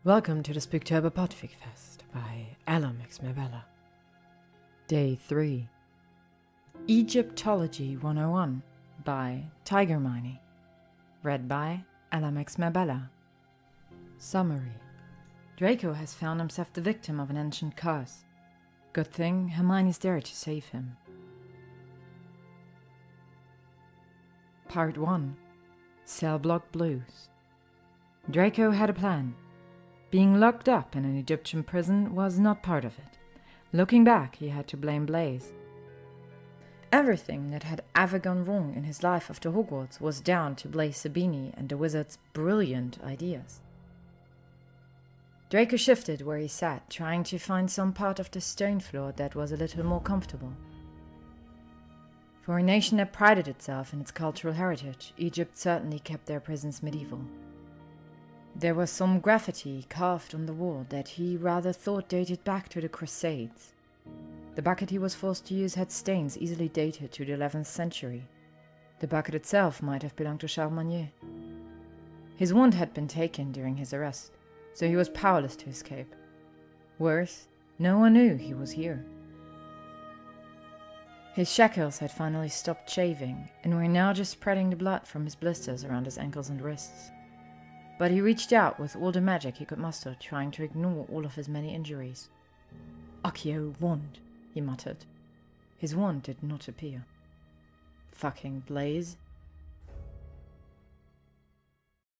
Welcome to the Spooktober Podfic Fest by Ella Mabella. Day 3. Egyptology 101 by Tiger Miney. Read by Ella Mabella. Summary. Draco has found himself the victim of an ancient curse. Good thing Hermione's there to save him. Part 1. Cell Block Blues. Draco had a plan. Being locked up in an Egyptian prison was not part of it. Looking back, he had to blame Blaise. Everything that had ever gone wrong in his life after Hogwarts was down to Blaise Zabini and the wizard's brilliant ideas. Draco shifted where he sat, trying to find some part of the stone floor that was a little more comfortable. For a nation that prided itself in its cultural heritage, Egypt certainly kept their prisons medieval. There was some graffiti carved on the wall that he rather thought dated back to the Crusades. The bucket he was forced to use had stains easily dated to the 11th century. The bucket itself might have belonged to Charles Marnier. His wand had been taken during his arrest, so he was powerless to escape. Worse, no one knew he was here. His shackles had finally stopped shaving, and were now just spreading the blood from his blisters around his ankles and wrists. But he reached out with all the magic he could muster, trying to ignore all of his many injuries. "Accio wand," he muttered. His wand did not appear. Fucking Blaise.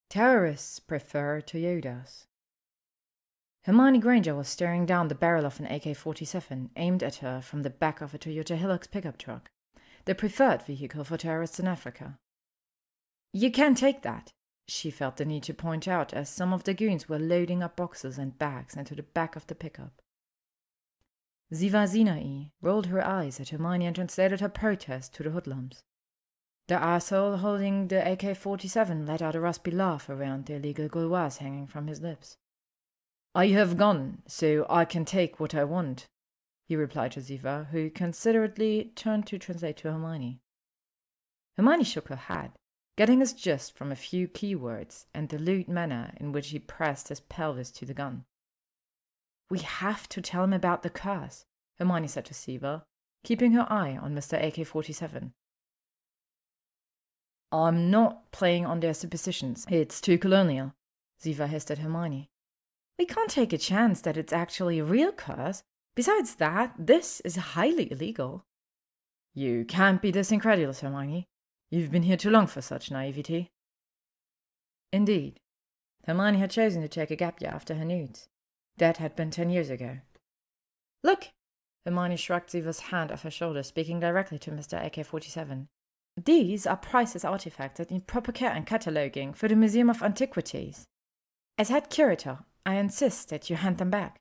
Terrorists prefer Toyotas. Hermione Granger was staring down the barrel of an AK-47 aimed at her from the back of a Toyota Hilux pickup truck, the preferred vehicle for terrorists in Africa. "You can't take that," she felt the need to point out as some of the goons were loading up boxes and bags into the back of the pickup. Ziva Zinai rolled her eyes at Hermione and translated her protest to the hoodlums. The arsehole holding the AK-47 let out a raspy laugh around the illegal Gauloise hanging from his lips. "I have gone, so I can take what I want," he replied to Ziva, who considerately turned to translate to Hermione. Hermione shook her head, getting his gist from a few keywords and the lewd manner in which he pressed his pelvis to the gun. "We have to tell him about the curse," Hermione said to Ziva, keeping her eye on Mr. AK-47. "I'm not playing on their superstitions. It's too colonial," Ziva hissed at Hermione. "We can't take a chance that it's actually a real curse. Besides that, this is highly illegal." "You can't be this incredulous, Hermione. You've been here too long for such naivety." Indeed, Hermione had chosen to take a gap year after her nudes. That had been 10 years ago. "Look!" Hermione shrugged Ziva's hand off her shoulder, speaking directly to Mr. AK-47. "These are priceless artifacts that need proper care and cataloguing for the Museum of Antiquities. As head curator, I insist that you hand them back."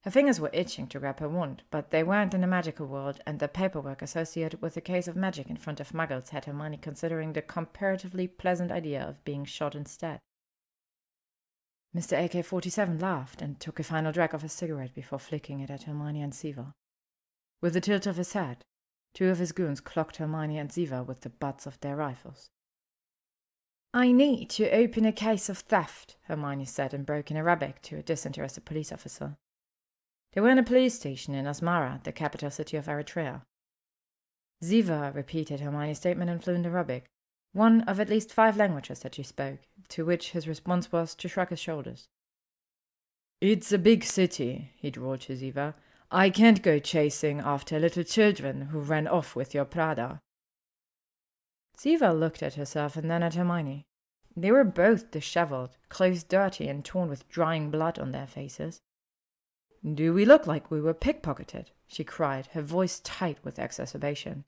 Her fingers were itching to grab her wand, but they weren't in the magical world, and the paperwork associated with the case of magic in front of muggles had Hermione considering the comparatively pleasant idea of being shot instead. Mr. AK-47 laughed and took a final drag of his cigarette before flicking it at Hermione and Ziva. With a tilt of his head, 2 of his goons clocked Hermione and Ziva with the butts of their rifles. "I need to open a case of theft," Hermione said in broken Arabic to a disinterested police officer. They were in a police station in Asmara, the capital city of Eritrea. Ziva repeated Hermione's statement in fluent Arabic, one of at least 5 languages that she spoke, to which his response was to shrug his shoulders. "It's a big city," he drawled to Ziva. "I can't go chasing after little children who ran off with your Prada." Ziva looked at herself and then at Hermione. They were both disheveled, clothes dirty and torn with drying blood on their faces. "Do we look like we were pickpocketed?" she cried, her voice tight with exacerbation.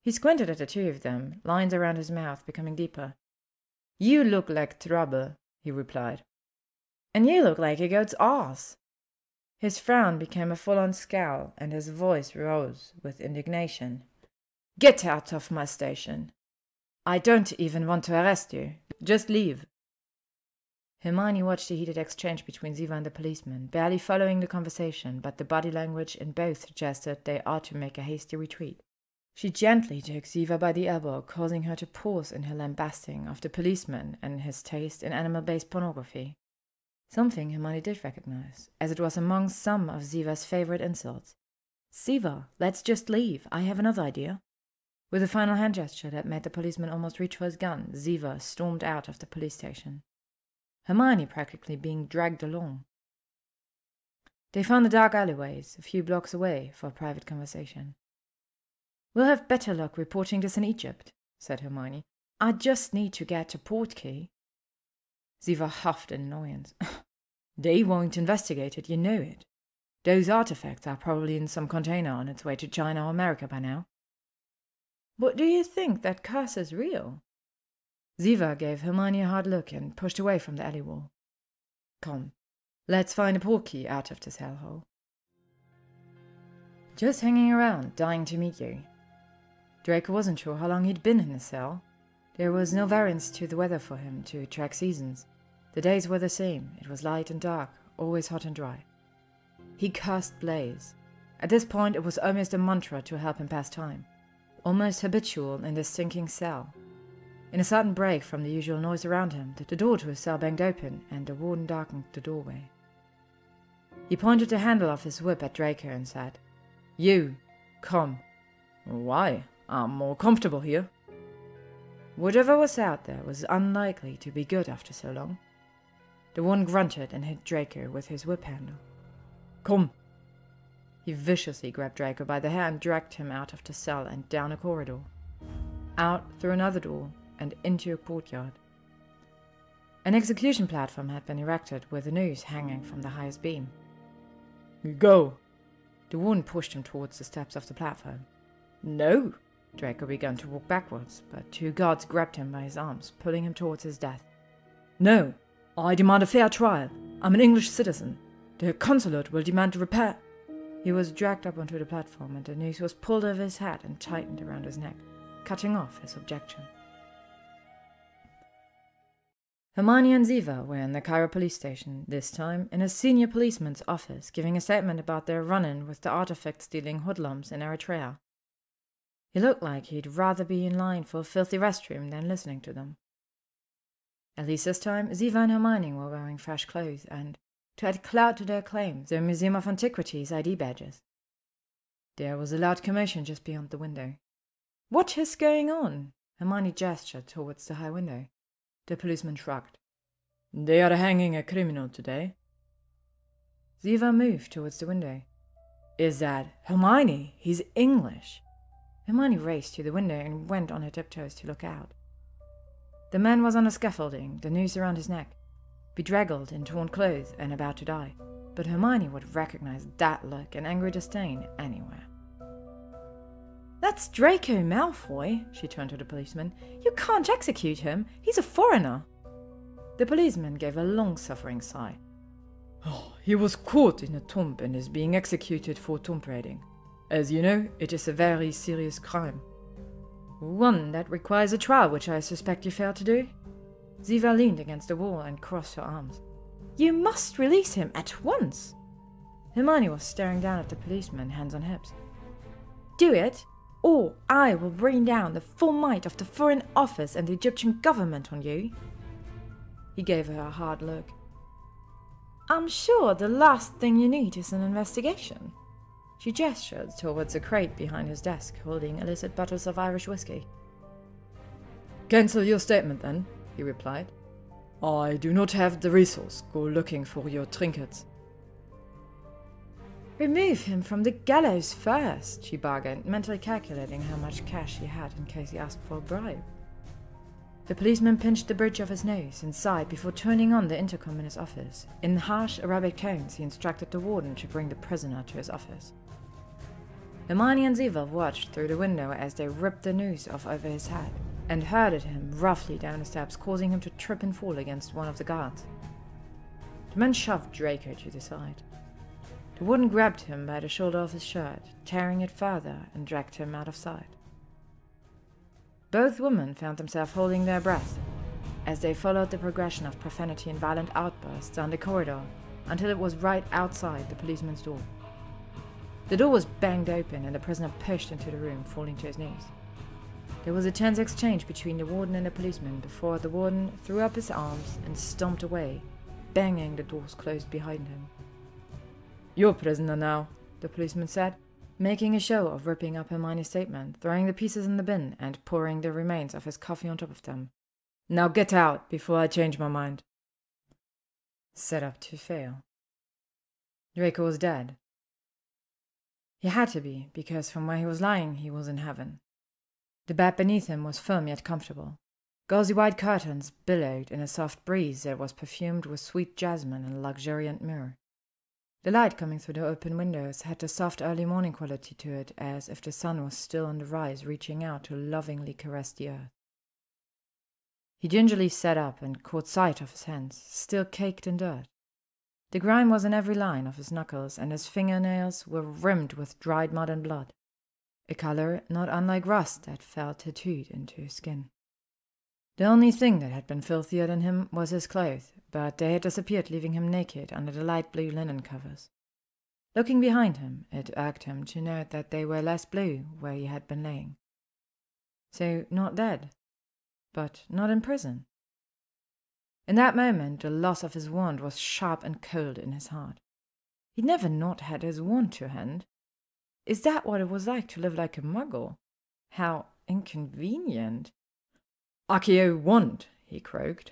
He squinted at the 2 of them, lines around his mouth becoming deeper. "You look like trouble," he replied. "And you look like a goat's arse." His frown became a full-on scowl, and his voice rose with indignation. "Get out of my station. I don't even want to arrest you. Just leave." Hermione watched the heated exchange between Ziva and the policeman, barely following the conversation, but the body language in both suggested they ought to make a hasty retreat. She gently took Ziva by the elbow, causing her to pause in her lambasting of the policeman and his taste in animal-based pornography. Something Hermione did recognize, as it was among some of Ziva's favorite insults. "Ziva, let's just leave. I have another idea." With a final hand gesture that made the policeman almost reach for his gun, Ziva stormed out of the police station, Hermione practically being dragged along. They found the dark alleyways a few blocks away for a private conversation. "We'll have better luck reporting this in Egypt," said Hermione. "I just need to get a portkey." Ziva huffed in annoyance. "They won't investigate it, you know it. Those artifacts are probably in some container on its way to China or America by now." "But do you think that curse is real?" Ziva gave Hermione a hard look and pushed away from the alley wall. "Come, let's find a portkey out of this hellhole." "Just hanging around, dying to meet you." Draco wasn't sure how long he'd been in the cell. There was no variance to the weather for him to track seasons. The days were the same. It was light and dark, always hot and dry. He cursed Blaise. At this point it was almost a mantra to help him pass time, almost habitual in this stinking cell. In a sudden break from the usual noise around him, the door to his cell banged open and the warden darkened the doorway. He pointed the handle of his whip at Draco and said, "You, come." "Why? I'm more comfortable here." Whatever was out there was unlikely to be good after so long. The warden grunted and hit Draco with his whip handle. "Come." He viciously grabbed Draco by the hair and dragged him out of the cell and down a corridor, out through another door and into a courtyard. An execution platform had been erected with a noose hanging from the highest beam. "Go." The warden pushed him towards the steps of the platform. "No." Draco began to walk backwards, but two guards grabbed him by his arms, pulling him towards his death. "No, I demand a fair trial. I'm an English citizen. The consulate will demand a repair." He was dragged up onto the platform, and the noose was pulled over his head and tightened around his neck, cutting off his objection. Hermione and Ziva were in the Cairo police station, this time in a senior policeman's office, giving a statement about their run-in with the artifact-stealing hoodlums in Eritrea. He looked like he'd rather be in line for a filthy restroom than listening to them. At least this time, Ziva and Hermione were wearing fresh clothes and, to add clout to their claims, their Museum of Antiquities ID badges. There was a loud commotion just beyond the window. "What is going on?" Hermione gestured towards the high window. The policeman shrugged. "They are hanging a criminal today." Ziva moved towards the window. "Is that Hermione? He's English." Hermione raced to the window and went on her tiptoes to look out. The man was on the scaffolding, the noose around his neck, bedraggled in torn clothes and about to die, but Hermione would recognize that look and angry disdain anywhere. "That's Draco Malfoy," she turned to the policeman. "You can't execute him. He's a foreigner." The policeman gave a long-suffering sigh. "Oh, he was caught in a tomb and is being executed for tomb raiding. As you know, it is a very serious crime." "One that requires a trial, which I suspect you failed to do?" Ziva leaned against the wall and crossed her arms. "You must release him at once." Hermione was staring down at the policeman, hands on hips. "Do it, or I will bring down the full might of the Foreign Office and the Egyptian government on you." He gave her a hard look. "I'm sure the last thing you need is an investigation." She gestured towards a crate behind his desk, holding illicit bottles of Irish whiskey. "Cancel your statement, then," he replied. "I do not have the resource. Go looking for your trinkets." "Remove him from the gallows first," she bargained, mentally calculating how much cash he had in case he asked for a bribe. The policeman pinched the bridge of his nose and sighed before turning on the intercom in his office. In harsh Arabic tones, he instructed the warden to bring the prisoner to his office. Hermione and Ziva watched through the window as they ripped the noose off over his head and herded him roughly down the steps, causing him to trip and fall against one of the guards. The men shoved Draco to the side. The warden grabbed him by the shoulder of his shirt, tearing it further, and dragged him out of sight. Both women found themselves holding their breath as they followed the progression of profanity and violent outbursts down the corridor until it was right outside the policeman's door. The door was banged open and the prisoner pushed into the room, falling to his knees. There was a tense exchange between the warden and the policeman before the warden threw up his arms and stomped away, banging the doors closed behind him. "You're prisoner now," the policeman said, making a show of ripping up Hermione's statement, throwing the pieces in the bin, and pouring the remains of his coffee on top of them. "Now get out, before I change my mind." Set up to fail. Draco was dead. He had to be, because from where he was lying he was in heaven. The bed beneath him was firm yet comfortable. Gauzy white curtains billowed in a soft breeze that was perfumed with sweet jasmine and luxuriant myrrh. The light coming through the open windows had the soft early morning quality to it, as if the sun was still on the rise, reaching out to lovingly caress the earth. He gingerly sat up and caught sight of his hands, still caked in dirt. The grime was in every line of his knuckles, and his fingernails were rimmed with dried mud and blood, a color not unlike rust that fell tattooed into his skin. The only thing that had been filthier than him was his clothes, but they had disappeared, leaving him naked under the light blue linen covers. Looking behind him, it irked him to note that they were less blue where he had been laying. So, not dead, but not in prison. In that moment, the loss of his wand was sharp and cold in his heart. He'd never not had his wand to hand. Is that what it was like to live like a muggle? How inconvenient. "Accio wand," he croaked.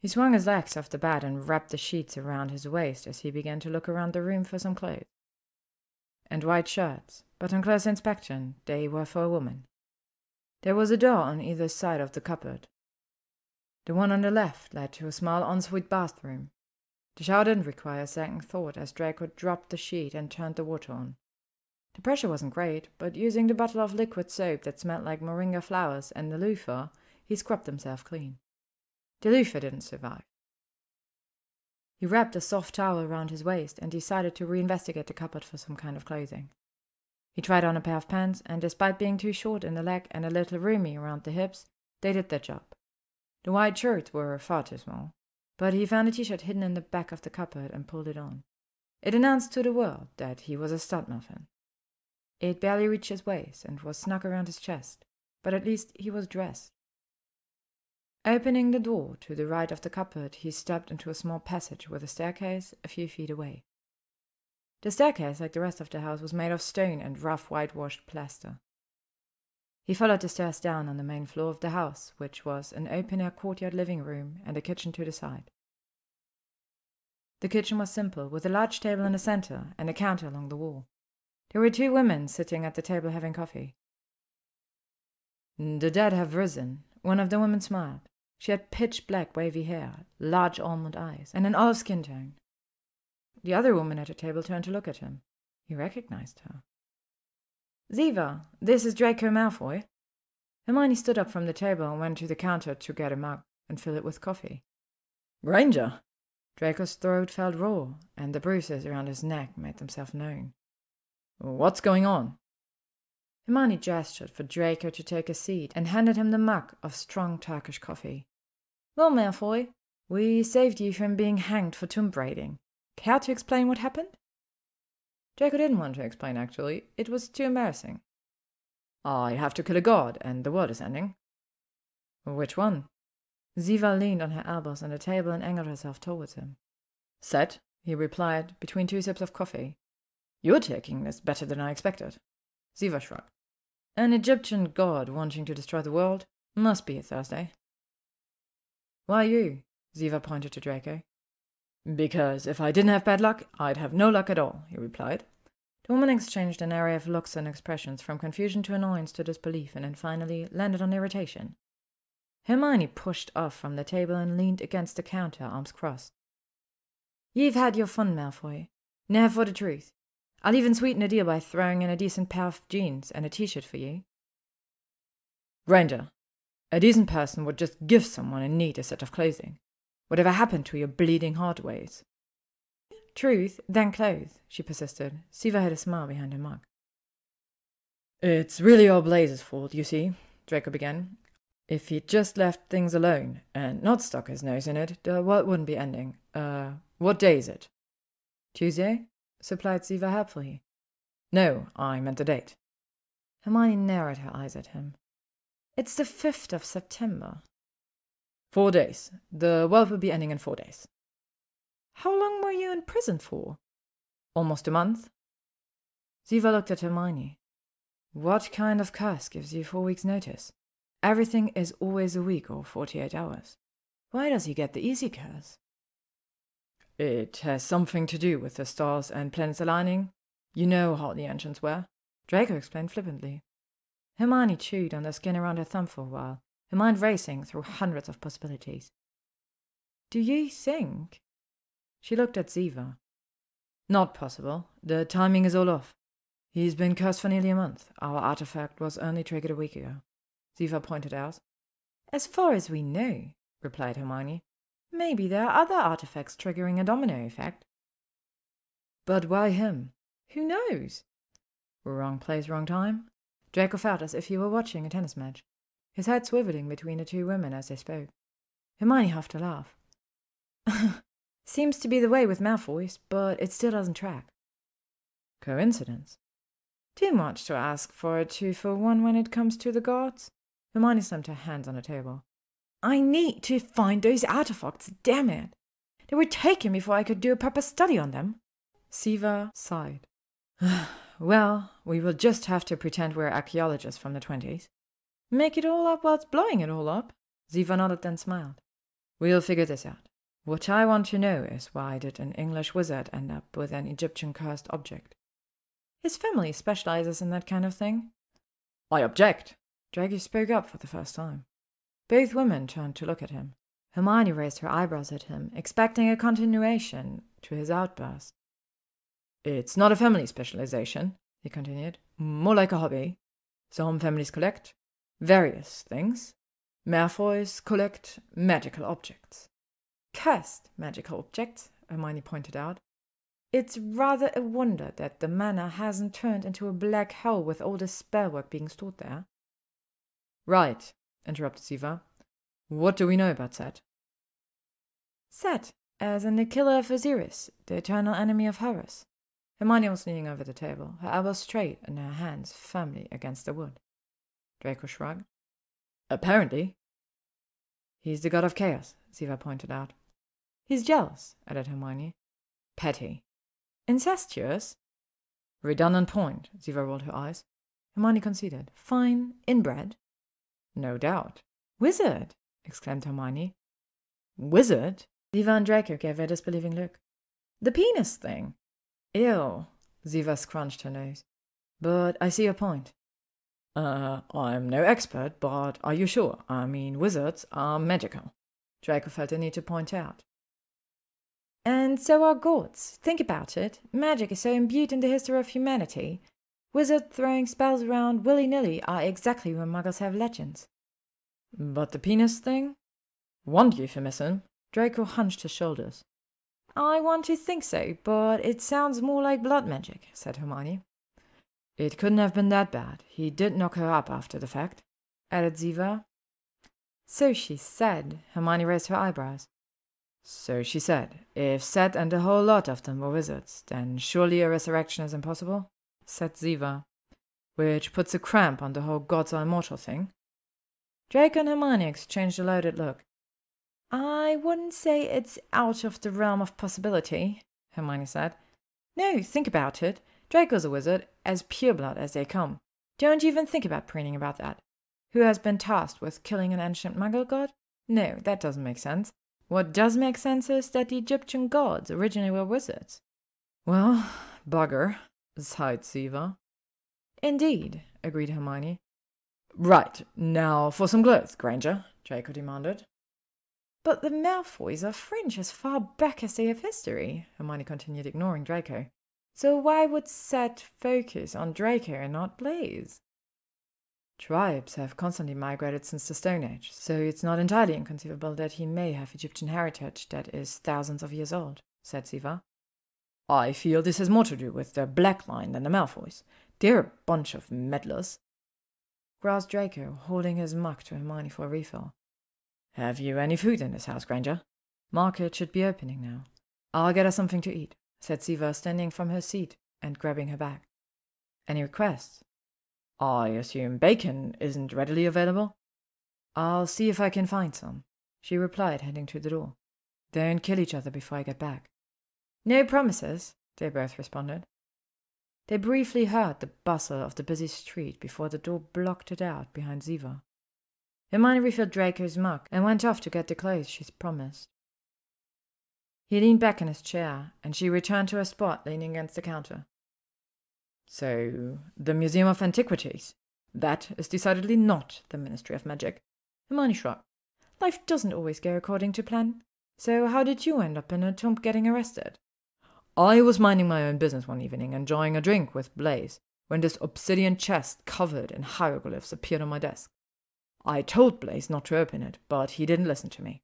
He swung his legs off the bed and wrapped the sheets around his waist as he began to look around the room for some clothes. And white shirts, but on close inspection they were for a woman. There was a door on either side of the cupboard. The one on the left led to a small ensuite bathroom. The shower didn't require a second thought as Draco dropped the sheet and turned the water on. The pressure wasn't great, but using the bottle of liquid soap that smelled like moringa flowers and the loofah, he scrubbed himself clean. The loofah didn't survive. He wrapped a soft towel around his waist and decided to reinvestigate the cupboard for some kind of clothing. He tried on a pair of pants, and despite being too short in the leg and a little roomy around the hips, they did their job. The white shirts were far too small, but he found a t-shirt hidden in the back of the cupboard and pulled it on. It announced to the world that he was a stud muffin. It barely reached his waist and was snug around his chest, but at least he was dressed. Opening the door to the right of the cupboard, he stepped into a small passage with a staircase a few feet away. The staircase, like the rest of the house, was made of stone and rough whitewashed plaster. He followed the stairs down on the main floor of the house, which was an open-air courtyard living room and a kitchen to the side. The kitchen was simple, with a large table in the center and a counter along the wall. There were 2 women sitting at the table having coffee. "The dead have risen." One of the women smiled. She had pitch-black wavy hair, large almond eyes, and an olive skin tone. The other woman at the table turned to look at him. He recognized her. "Ziva, this is Draco Malfoy." Hermione stood up from the table and went to the counter to get a mug and fill it with coffee. "Granger!" Draco's throat felt raw, and the bruises around his neck made themselves known. "What's going on?" Hermione gestured for Draco to take a seat and handed him the mug of strong Turkish coffee. "Well, Malfoy, we saved you from being hanged for tomb raiding. Care to explain what happened?" Draco didn't want to explain, actually. It was too embarrassing. "I have to kill a god, and the world is ending." "Which one?" Ziva leaned on her elbows on the table and angled herself towards him. "Set," he replied, between 2 sips of coffee. "You're taking this better than I expected." Ziva shrugged. "An Egyptian god wanting to destroy the world? Must be a Thursday." "Why you?" Ziva pointed to Draco. "Because if I didn't have bad luck, I'd have no luck at all," he replied. The woman exchanged an array of looks and expressions, from confusion to annoyance to disbelief, and then finally landed on irritation. Hermione pushed off from the table and leaned against the counter, arms crossed. "You've had your fun, Malfoy. Now for the truth. I'll even sweeten the deal by throwing in a decent pair of jeans and a t-shirt for you." "Granger, a decent person would just give someone in need a set of clothing. Whatever happened to your bleeding heart ways?" "Truth, then clothes," she persisted. Ziva had a smile behind her mug. "It's really all Blaze's fault, you see," Draco began. "If he'd just left things alone, and not stuck his nose in it, the world wouldn't be ending. What day is it?" "Tuesday?" supplied Ziva helpfully. "No, I meant the date." Hermione narrowed her eyes at him. "It's the 5th of September." 4 days. The world will be ending in 4 days." How long were you in prison for? Almost a month. Ziva looked at Hermione. What kind of curse gives you 4 weeks' notice? Everything is always a week or 48 hours. Why does he get the easy curse? It has something to do with the stars and planets aligning. You know how the ancients were. Draco explained flippantly. Hermione chewed on the skin around her thumb for a while, her mind racing through hundreds of possibilities. Do you think? She looked at Ziva. Not possible. The timing is all off. He's been cursed for nearly a month. Our artifact was only triggered a week ago, Ziva pointed out. As far as we know, replied Hermione. Maybe there are other artifacts triggering a domino effect. But why him? Who knows? Wrong place, wrong time. Draco felt as if he were watching a tennis match, his head swiveling between the two women as they spoke. Hermione huffed a laugh. Seems to be the way with Malfoys, but it still doesn't track. Coincidence? Too much to ask for a 2-for-1 when it comes to the gods. Hermione slammed her hands on the table. I need to find those artifacts, damn it! They were taken before I could do a proper study on them. Ziva sighed. Well, we will just have to pretend we're archaeologists from the 20s. Make it all up whilst blowing it all up? Ziva nodded and smiled. We'll figure this out. What I want to know is why did an English wizard end up with an Egyptian cursed object? His family specializes in that kind of thing. I object! Draco spoke up for the first time. Both women turned to look at him. Hermione raised her eyebrows at him, expecting a continuation to his outburst. It's not a family specialization, he continued. More like a hobby. Some families collect various things. Malfoys collect magical objects. Cursed magical objects, Hermione pointed out. It's rather a wonder that the manor hasn't turned into a black hole with all this spellwork being stored there. Right, interrupted Ziva. What do we know about Set? Set, as in the killer of Osiris, the eternal enemy of Horus. Hermione was leaning over the table, her elbows straight and her hands firmly against the wood. Draco shrugged. Apparently. He's the god of chaos, Ziva pointed out. He's jealous, added Hermione. Petty. Incestuous? Redundant point, Ziva rolled her eyes. Hermione conceded. Fine, inbred. No doubt. Wizard, exclaimed Hermione. Wizard? Ziva and Draco gave a disbelieving look. The penis thing. Ew. Ziva scrunched her nose. But I see your point. I'm no expert, but are you sure? I mean, wizards are magical. Draco felt the need to point out. And so are gods. Think about it. Magic is so imbued in the history of humanity. Wizards throwing spells around willy-nilly are exactly when muggles have legends. But the penis thing? Want euphemism? Draco hunched his shoulders. I want to think so, but it sounds more like blood magic, said Hermione. It couldn't have been that bad. He did knock her up after the fact, added Ziva. So she said. Hermione raised her eyebrows. So she said. If Set and a whole lot of them were wizards, then surely a resurrection is impossible, said Ziva, which puts a cramp on the whole gods are immortal thing. Draco and Hermione exchanged a loaded look. I wouldn't say it's out of the realm of possibility, Hermione said. No, think about it. Draco's a wizard, as pureblood as they come. Don't even think about preening about that. Who has been tasked with killing an ancient Muggle god? No, that doesn't make sense. What does make sense is that the Egyptian gods originally were wizards. Well, bugger, sighed Ziva. Indeed, agreed Hermione. Right, now for some clothes, Granger, Draco demanded. But the Malfoys are French as far back as they have history, Hermione continued, ignoring Draco. So why would Set focus on Draco and not Blaise? Tribes have constantly migrated since the Stone Age, so it's not entirely inconceivable that he may have Egyptian heritage that is thousands of years old, said Ziva. I feel this has more to do with the Black Line than the Malfoys. They're a bunch of meddlers. Growled Draco, holding his mug to Hermione for a refill. Have you any food in this house, Granger? Market should be opening now. I'll get us something to eat, said Ziva, standing from her seat and grabbing her bag. Any requests? I assume bacon isn't readily available? I'll see if I can find some, she replied, heading to the door. Don't kill each other before I get back. No promises, they both responded. They briefly heard the bustle of the busy street before the door blocked it out behind Ziva. Hermione refilled Draco's mug and went off to get the clothes she'd promised. He leaned back in his chair, and she returned to her spot leaning against the counter. So, the Museum of Antiquities. That is decidedly not the Ministry of Magic. Hermione shrugged. Life doesn't always go according to plan. So how did you end up in a tomb getting arrested? I was minding my own business one evening, enjoying a drink with Blaise, when this obsidian chest covered in hieroglyphs appeared on my desk. I told Blaise not to open it, but he didn't listen to me.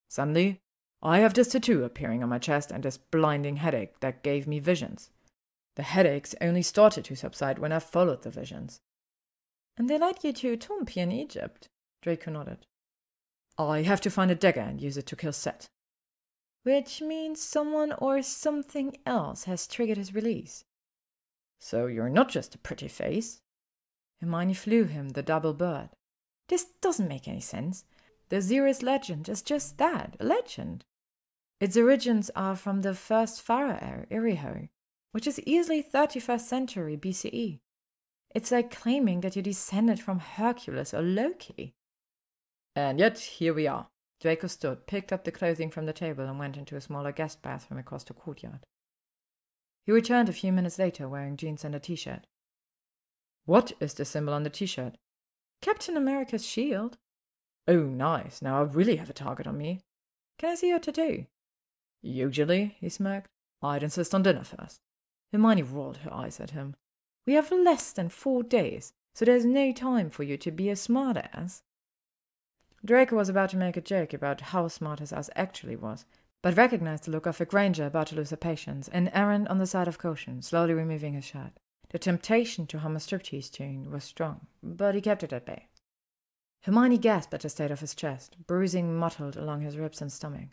Suddenly, I have this tattoo appearing on my chest and this blinding headache that gave me visions. The headaches only started to subside when I followed the visions. And they led you to a tomb in Egypt? Draco nodded. I have to find a dagger and use it to kill Set. Which means someone or something else has triggered his release. So you're not just a pretty face? Hermione flew him the double bird. This doesn't make any sense. The Xeris legend is just that, a legend. Its origins are from the first pharaoh, Iriho, which is easily 31st century BCE. It's like claiming that you descended from Hercules or Loki. And yet, here we are. Draco stood, picked up the clothing from the table, and went into a smaller guest bathroom across the courtyard. He returned a few minutes later wearing jeans and a t-shirt. What is the symbol on the t-shirt? Captain America's shield. Oh, nice. Now I really have a target on me. Can I see your tattoo? Usually, he smirked, I'd insist on dinner first. Hermione rolled her eyes at him. We have less than 4 days, so there's no time for you to be a smartass. Draco was about to make a joke about how smart his ass actually was, but recognized the look of a Granger about to lose her patience and errant on the side of caution, slowly removing his shirt. The temptation to hum a striptease tune was strong, but he kept it at bay. Hermione gasped at the state of his chest, bruising mottled along his ribs and stomach.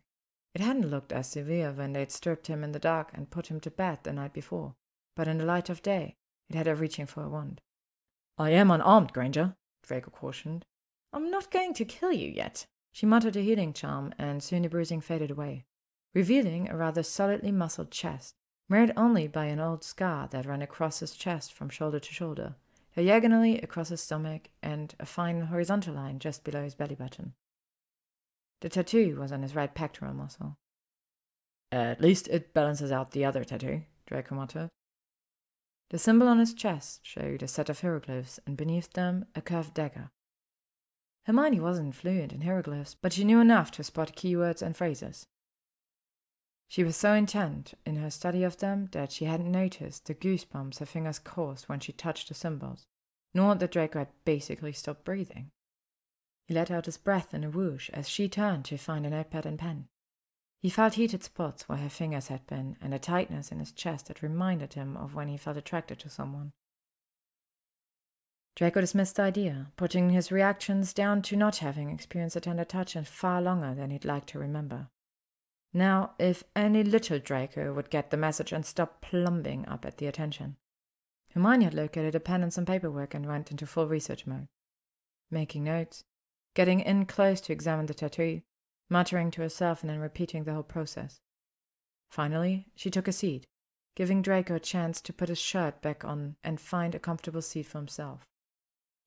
It hadn't looked as severe when they'd stripped him in the dark and put him to bed the night before, but in the light of day, it had her reaching for a wand. I am unarmed, Granger, Draco cautioned. I'm not going to kill you yet. She muttered a healing charm, and soon the bruising faded away, revealing a rather solidly muscled chest, marred only by an old scar that ran across his chest from shoulder to shoulder, diagonally across his stomach, and a fine horizontal line just below his belly button. The tattoo was on his right pectoral muscle. At least it balances out the other tattoo, Draco muttered. The symbol on his chest showed a set of hieroglyphs, and beneath them a curved dagger. Hermione wasn't fluent in hieroglyphs, but she knew enough to spot keywords and phrases. She was so intent in her study of them that she hadn't noticed the goosebumps her fingers caused when she touched the symbols, nor that Draco had basically stopped breathing. He let out his breath in a whoosh as she turned to find a notepad and pen. He felt heated spots where her fingers had been, and a tightness in his chest that reminded him of when he felt attracted to someone. Draco dismissed the idea, putting his reactions down to not having experienced a tender touch in far longer than he'd like to remember. Now, if only little Draco would get the message and stop plumbing up at the attention. Hermione had located a pen and some paperwork and went into full research mode. Making notes, getting in close to examine the tattoo, muttering to herself and then repeating the whole process. Finally, she took a seat, giving Draco a chance to put his shirt back on and find a comfortable seat for himself.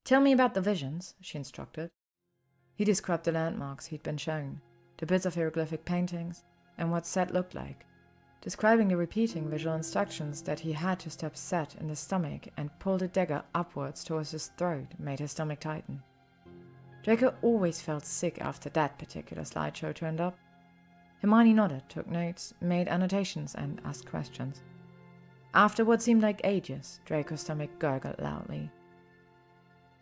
Tell me about the visions, she instructed. He described the landmarks he'd been shown, the bits of hieroglyphic paintings, and what Set looked like, describing the repeating visual instructions that he had to stab Set in the stomach and pull the dagger upwards towards his throat made his stomach tighten. Draco always felt sick after that particular slideshow turned up. Hermione nodded, took notes, made annotations, and asked questions. After what seemed like ages, Draco's stomach gurgled loudly.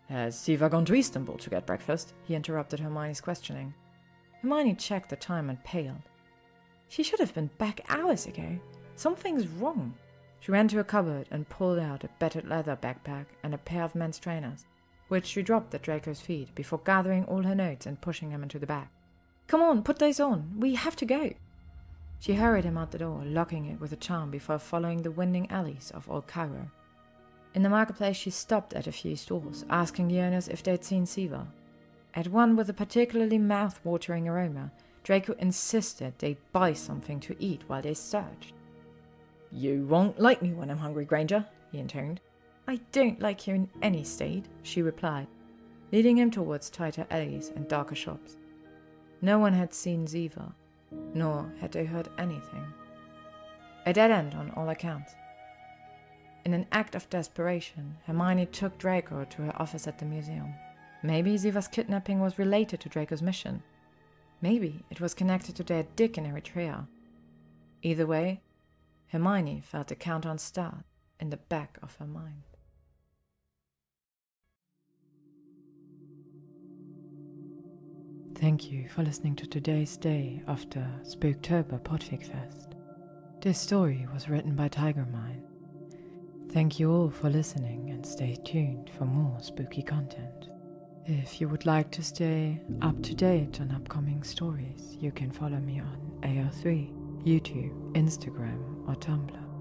Has Ziva gone to Istanbul to get breakfast? He interrupted Hermione's questioning. Hermione checked the time and paled. She should have been back hours ago. Something's wrong. She ran to a cupboard and pulled out a battered leather backpack and a pair of men's trainers, which she dropped at Draco's feet before gathering all her notes and pushing him into the bag. Come on, put those on. We have to go. She hurried him out the door, locking it with a charm before following the winding alleys of Old Cairo. In the marketplace, she stopped at a few stores, asking the owners if they'd seen Ziva. At one with a particularly mouth-watering aroma, Draco insisted they buy something to eat while they searched. You won't like me when I'm hungry, Granger, he intoned. I don't like you in any state, she replied, leading him towards tighter alleys and darker shops. No one had seen Ziva, nor had they heard anything. A dead end on all accounts. In an act of desperation, Hermione took Draco to her office at the museum. Maybe Ziva's kidnapping was related to Draco's mission. Maybe it was connected to their dig in Eritrea. Either way, Hermione felt the countdown start in the back of her mind. Thank you for listening to today's day of the Spooktober Podfigfest. This story was written by Tigermine. Thank you all for listening and stay tuned for more spooky content. If you would like to stay up to date on upcoming stories, you can follow me on AO3, YouTube, Instagram or Tumblr.